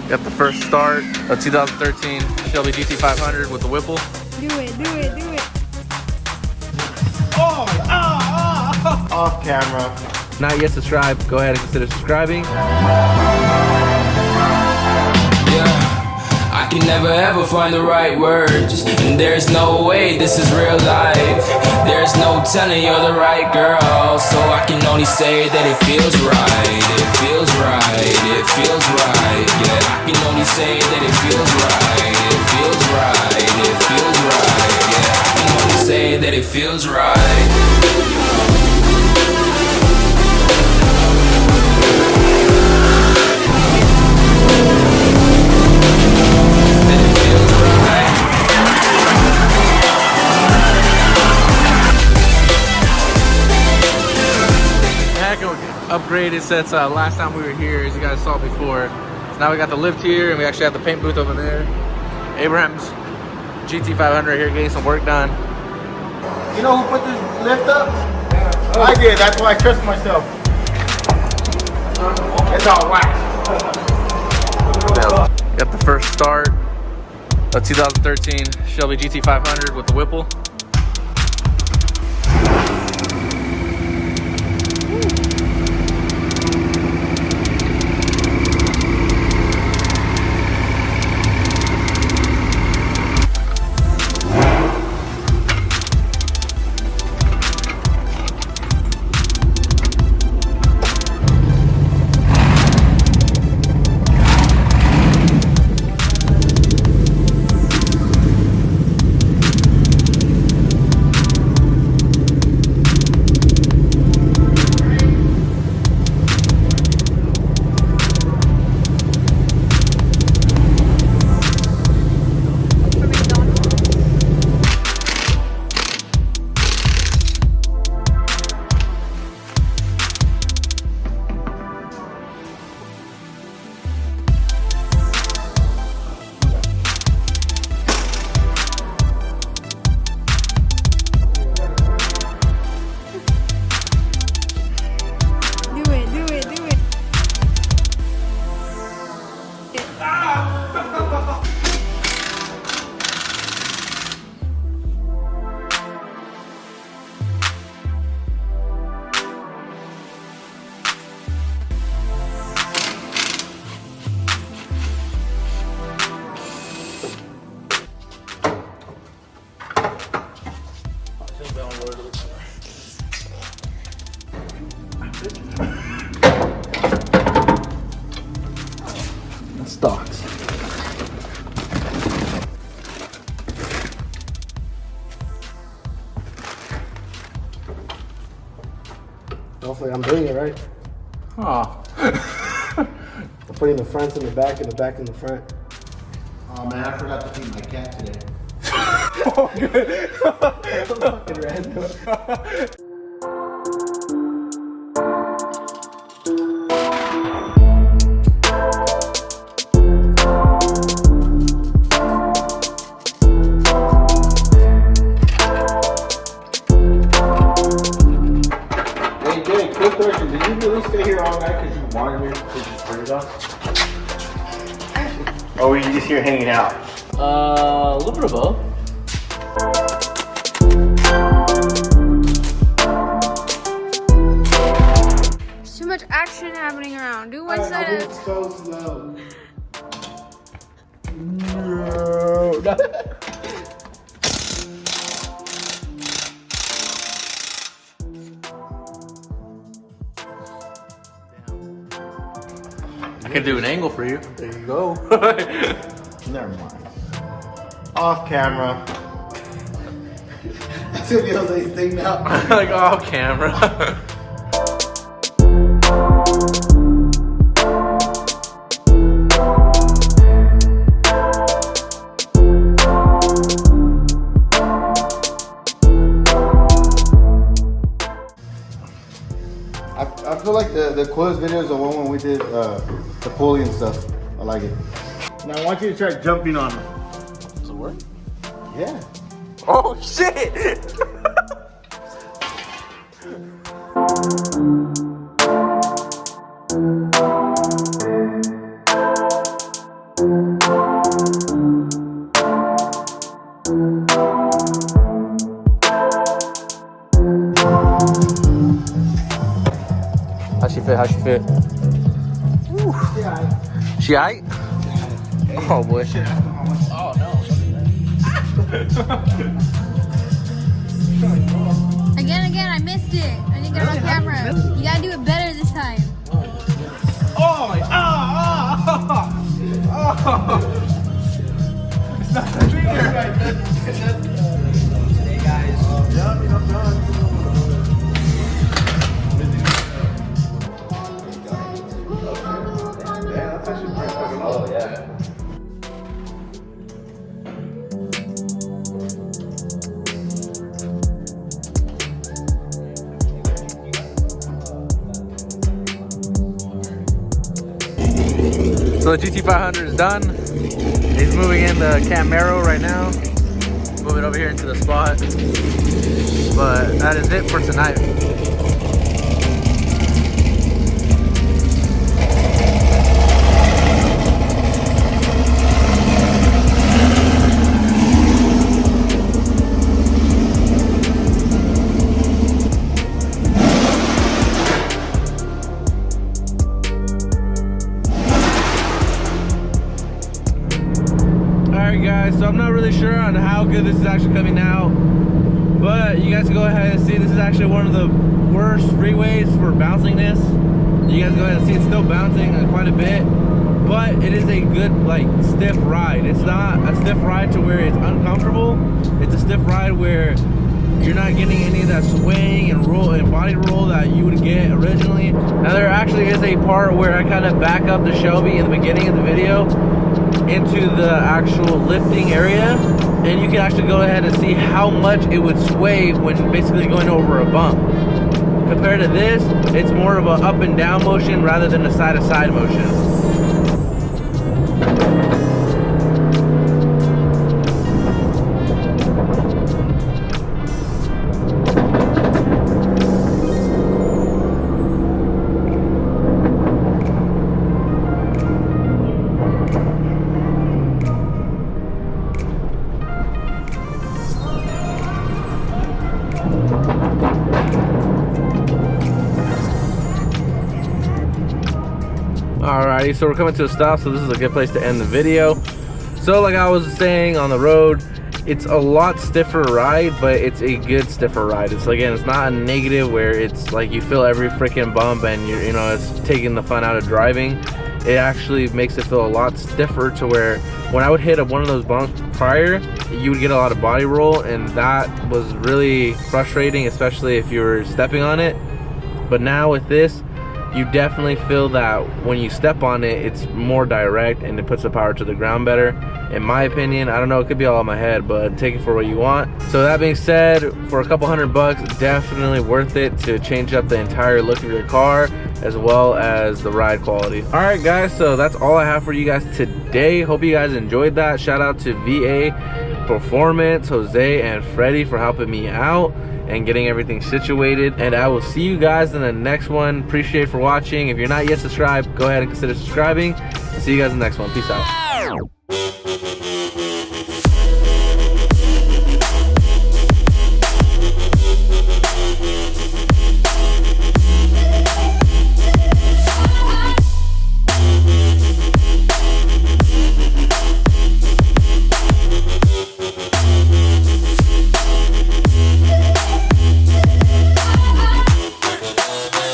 Got the first start of 2013 Shelby GT500 with the Whipple. Do it, do it, do it. Oh, off camera. Not yet subscribed, go ahead and consider subscribing. I can never ever find the right words, and there's no way this is real life. There's no telling you're the right girl, so I can only say that it feels right. It feels right, it feels right. Yeah, I can only say that it feels right. It feels right, it feels right. Yeah, I can only say that it feels right. Upgraded since last time we were here, as you guys saw before. So now we got the lift here, and we actually have the paint booth over there. Abraham's GT500 here getting some work done. You know who put this lift up? I did. That's why I trust myself. It's all wax. Got the first start of 2013 Shelby GT500 with the Whipple. Stocks. Hopefully I'm doing it right. Oh. I'm putting the fronts in the back and the back in the front. Oh man, I forgot to feed my cat today. Oh good. Fucking random. Did you really stay here all night because you wanted me to just turn it off? Or were you just here hanging out? A little bit of both. There's too much action happening around. Do one side I of so slow. No. I can do an angle for you. There you go. Never mind. Off camera. That's gonna be Jose's thing now. Like off camera. I feel like the coolest video is the one when we did the pulley and stuff. I like it. Now I want you to try jumping on him. Does it work? Yeah. Oh shit! fit. She aight? Oh boy. Oh no. Again, I missed it. I didn't get it on camera. You gotta do it better this time. Oh my! It's not the finger. Hey guys. I'm done. Yeah, that's actually pretty fucking low. Yeah. So the GT500 is done. He's moving in the Camaro right now. Moving over here into the spot. But that is it for tonight. Guys, so I'm not really sure on how good this is actually coming out, but you guys can go ahead and see this is actually one of the worst freeways for bouncingness. You guys go ahead and see it's still bouncing quite a bit, but it is a good like stiff ride. It's not a stiff ride to where it's uncomfortable. It's a stiff ride where you're not getting any of that swing and roll and body roll that you would get originally. Now there actually is a part where I kind of back up the Shelby in the beginning of the video into the actual lifting area, and you can actually go ahead and see how much it would sway when basically going over a bump. Compared to this, it's more of a up and down motion rather than a side to side motion. Alrighty, so we're coming to a stop, so this is a good place to end the video. So like I was saying, on the road, it's a lot stiffer ride, but it's a good stiffer ride. It's again, it's not a negative where it's like you feel every freaking bump and you know it's taking the fun out of driving. It actually makes it feel a lot stiffer to where when I would hit one of those bumps prior, you would get a lot of body roll, and that was really frustrating, especially if you were stepping on it. But now with this, you definitely feel that when you step on it, it's more direct and it puts the power to the ground better, in my opinion. I don't know, it could be all in my head, but take it for what you want. So that being said, for a couple $100, definitely worth it to change up the entire look of your car as well as the ride quality. All right guys, so that's all I have for you guys today. Hope you guys enjoyed that. Shout out to VA Performance, Jose and Freddie for helping me out and getting everything situated, and I will see you guys in the next one. Appreciate it for watching. If you're not yet subscribed, go ahead and consider subscribing. See you guys in the next one. Peace out.